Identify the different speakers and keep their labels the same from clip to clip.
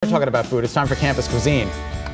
Speaker 1: We're talking about food. It's time for Campus Cuisine.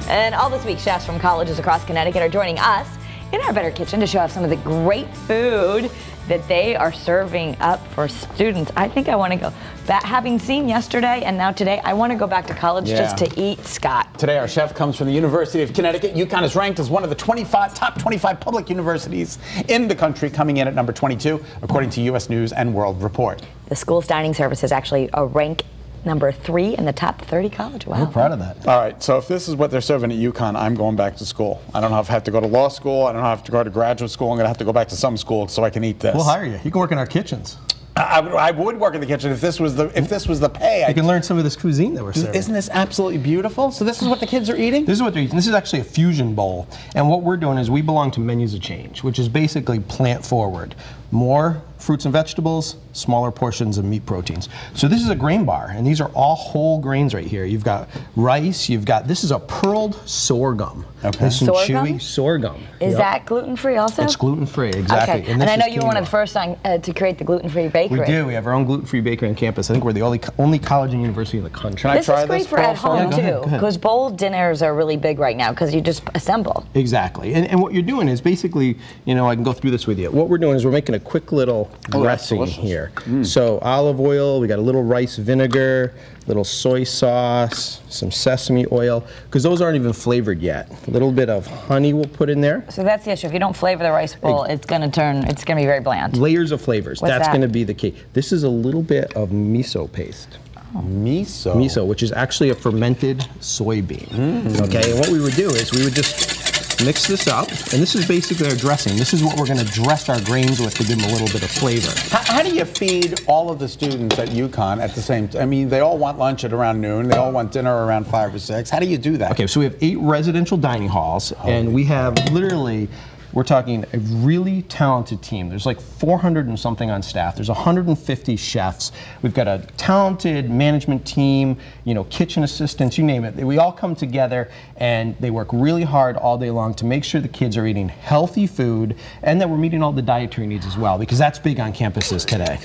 Speaker 2: And all this week, chefs from colleges across Connecticut are joining us in our Better Kitchen to show off some of the great food that they are serving up for students. I think I want to go back, having seen yesterday and now today, I want to go back to college just to eat, Scott.
Speaker 1: Today our chef comes from the University of Connecticut. UCONN is ranked as one of the top 25 public universities in the country, coming in at number 22, according to U.S. News and World Report.
Speaker 2: The school's dining service is actually a rank number 3 in the top 30 college. Wow.
Speaker 3: We're proud of that.
Speaker 1: All right, so if this is what they're serving at UCONN, I'm going back to school. I don't know if I have to go to law school. I don't know if I have to go to graduate school. I'm going to have to go back to some school so I can eat this.
Speaker 3: We'll hire you. You can work in our kitchens.
Speaker 1: I would work in the kitchen if this was the pay.
Speaker 3: You can learn some of this cuisine that we're serving.
Speaker 1: Isn't this absolutely beautiful? So this is what the kids are eating?
Speaker 3: This is what they're eating. This is actually a fusion bowl. And what we're doing is we belong to Menus of Change, which is basically plant forward. More fruits and vegetables, smaller portions of meat proteins. So this is a grain bar, and these are all whole grains right here. You've got rice, this is a pearled sorghum.
Speaker 1: Okay.
Speaker 3: Nice and
Speaker 2: Sorghum?
Speaker 3: chewy sorghum.
Speaker 2: Is that gluten-free also?
Speaker 3: It's gluten-free, exactly.
Speaker 2: Okay. And I know you were one of the first to create the gluten-free bakery.
Speaker 3: We do. We have our own gluten-free bakery on campus. I think we're the only college and university in the country.
Speaker 1: Can I try this?
Speaker 2: This is great for at home, too, because bowl dinners are really big right now because you just assemble.
Speaker 3: Exactly. And what you're doing is basically, I can go through this with you. What we're doing is we're making a quick little dressing here. So olive oil, we got a little rice vinegar, little soy sauce, some sesame oil, because those aren't even flavored yet. A little bit of honey we'll put in there.
Speaker 2: So that's the issue. If you don't flavor the rice bowl, it's going to be very bland.
Speaker 3: Layers of flavors.
Speaker 2: What's
Speaker 3: That's
Speaker 2: that?
Speaker 3: going to be the key. This is a little bit of miso paste.
Speaker 1: Miso?
Speaker 3: Miso, which is actually a fermented soybean. Okay, and what we would do is we would just mix this up, and this is basically our dressing. This is what we're going to dress our grains with to give them a little bit of flavor.
Speaker 1: How do you feed all of the students at UCONN at the same time? I mean, they all want lunch at around noon. They all want dinner around 5 or 6. How do you do that?
Speaker 3: Okay, so we have 8 residential dining halls, and we have literally, we're talking a really talented team. There's like 400 and something on staff. There's 150 chefs. We've got a talented management team, kitchen assistants, you name it. We all come together and they work really hard all day long to make sure the kids are eating healthy food and that we're meeting all the dietary needs as well, because that's big on campuses today.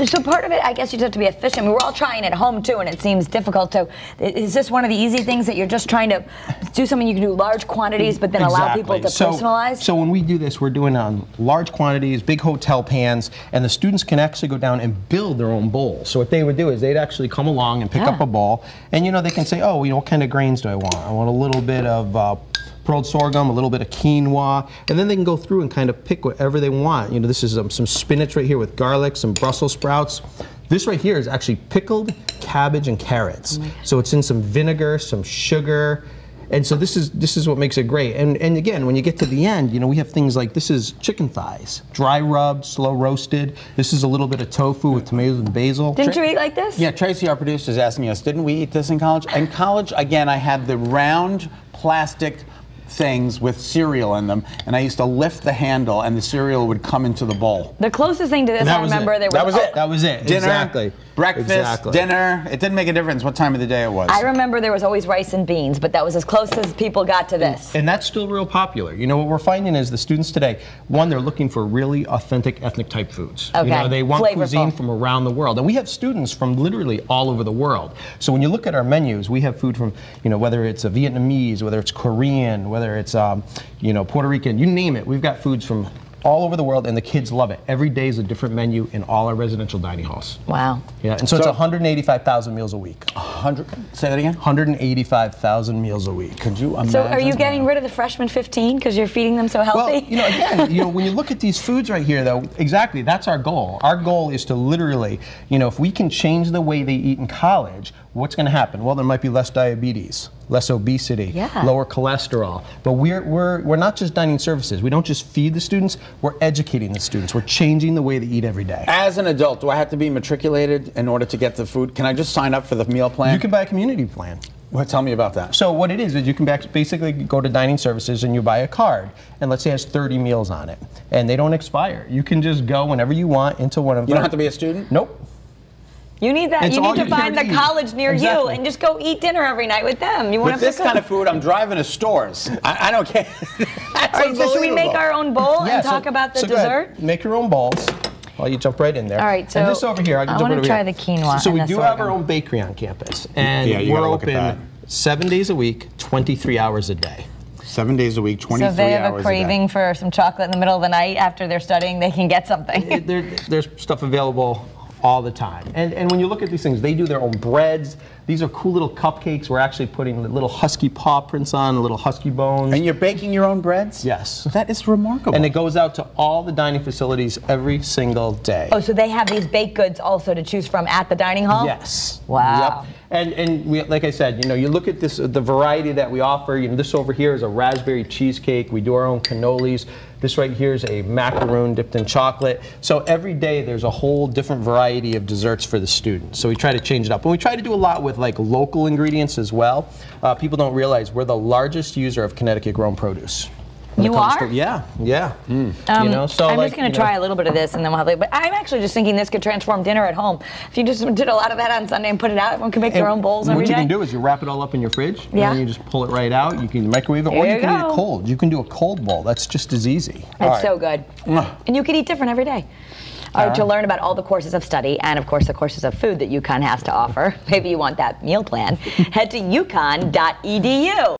Speaker 2: So part of it, I guess you just have to be efficient. I mean, we're all trying at home too, and it seems difficult. So is this one of the easy things that you're just trying to do something you can do large quantities, but then allow people to personalize?
Speaker 3: So when we do this, we're doing on large quantities, big hotel pans, and the students can actually go down and build their own bowl. So what they would do is they'd actually come along and pick up a bowl, and they can say, oh, what kind of grains do I want? I want a little bit of pearled sorghum, a little bit of quinoa, and then they can go through and kind of pick whatever they want. This is some spinach right here with garlic, some Brussels sprouts. This right here is actually pickled cabbage and carrots. So it's in some vinegar, some sugar. And so this is what makes it great. And again, when you get to the end, we have things like, this is chicken thighs, dry rubbed, slow roasted. This is a little bit of tofu with tomatoes and basil.
Speaker 2: Didn't you eat like this?
Speaker 1: Yeah, Tracy, our producer, is asking us, didn't we eat this in college? In college, again, I had the round plastic things with cereal in them, and I used to lift the handle and the cereal would come into the bowl.
Speaker 2: The closest thing to this, I remember,
Speaker 1: that was it.
Speaker 3: That was it.
Speaker 1: Dinner,
Speaker 3: exactly.
Speaker 1: breakfast, dinner. It didn't make a difference what time of the day it was.
Speaker 2: I remember there was always rice and beans, but that was as close as people got to this.
Speaker 3: And that's still real popular. What we're finding is the students today, one, they're looking for really authentic ethnic type foods.
Speaker 2: Okay.
Speaker 3: They want
Speaker 2: flavorful
Speaker 3: cuisine from around the world. And we have students from literally all over the world. So when you look at our menus, we have food from, whether it's a Vietnamese, whether it's Korean, whether it's, Puerto Rican, you name it. We've got foods from all over the world, and the kids love it. Every day is a different menu in all our residential dining halls.
Speaker 2: Wow.
Speaker 3: Yeah, and so it's 185,000 meals a week.
Speaker 1: Say that again?
Speaker 3: 185,000 meals a week.
Speaker 1: Could you imagine?
Speaker 2: So are you getting rid of the freshman 15 because you're feeding them so healthy?
Speaker 3: Well, again, when you look at these foods right here, though, exactly, that's our goal. Our goal is to literally, if we can change the way they eat in college, what's going to happen? Well, there might be less diabetes, less obesity, lower cholesterol. But we're not just dining services. We don't just feed the students. We're educating the students. We're changing the way they eat every day.
Speaker 1: As an adult, do I have to be matriculated in order to get the food? Can I just sign up for the meal plan?
Speaker 3: You can buy a community plan.
Speaker 1: Well, tell me about that.
Speaker 3: So what it is you can basically go to dining services and you buy a card, and let's say it has 30 meals on it, and they don't expire. You can just go whenever you want into one of them.
Speaker 1: You don't have to be a student?
Speaker 3: Nope.
Speaker 2: You need that. You need to find the college near you
Speaker 3: Exactly.
Speaker 2: and just go eat dinner every night with them. You want
Speaker 1: With this kind of food, I'm driving to stores. I don't care. That's
Speaker 2: All right, so should we make our own bowl and talk about the
Speaker 3: go
Speaker 2: dessert?
Speaker 3: ahead. Make your own bowls. Well, you jump right in there.
Speaker 2: All right, so
Speaker 3: and this over here, I can
Speaker 2: I
Speaker 3: jump
Speaker 2: want
Speaker 3: right
Speaker 2: to
Speaker 3: over
Speaker 2: try
Speaker 3: here.
Speaker 2: the quinoa.
Speaker 3: So we
Speaker 2: and the
Speaker 3: do have
Speaker 2: sorghum.
Speaker 3: our own bakery on campus, and
Speaker 1: Yeah, you
Speaker 3: we're
Speaker 1: gotta look at
Speaker 3: open
Speaker 1: that.
Speaker 3: 7 days a week, 23 hours a day.
Speaker 1: 7 days a week, 23 hours a day.
Speaker 2: So if they have a craving for some chocolate in the middle of the night after they're studying, they can get something.
Speaker 3: There's stuff available all the time. And when you look at these things, they do their own breads. These are cool little cupcakes. We're actually putting little husky paw prints on, little husky bones.
Speaker 1: And you're baking your own breads?
Speaker 3: Yes.
Speaker 1: That is remarkable.
Speaker 3: And it goes out to all the dining facilities every single day.
Speaker 2: Oh, so they have these baked goods also to choose from at the dining hall?
Speaker 3: Yes.
Speaker 2: Wow.
Speaker 3: Yep. And we, like I said, you look at this, the variety that we offer. This over here is a raspberry cheesecake. We do our own cannolis. This right here is a macaroon dipped in chocolate. So every day there's a whole different variety of desserts for the students. So we try to change it up. And we try to do a lot with like local ingredients as well. People don't realize we're the largest user of Connecticut grown produce.
Speaker 2: You are?
Speaker 3: Yeah. So
Speaker 2: I'm just going to try a little bit of this and then we'll have but I'm actually just thinking this could transform dinner at home. If you just did a lot of that on Sunday and put it out, everyone can make their own bowls every day.
Speaker 3: What you can do is you wrap it all up in your fridge, and
Speaker 2: Yeah.
Speaker 3: then you just pull it right out. You can microwave it, or you can eat it cold. You can do a cold bowl. That's just as easy.
Speaker 2: That's so good. And you can eat different every day. To learn about all the courses of study and, of course, the courses of food that UConn has to offer, maybe you want that meal plan, head to UConn.edu.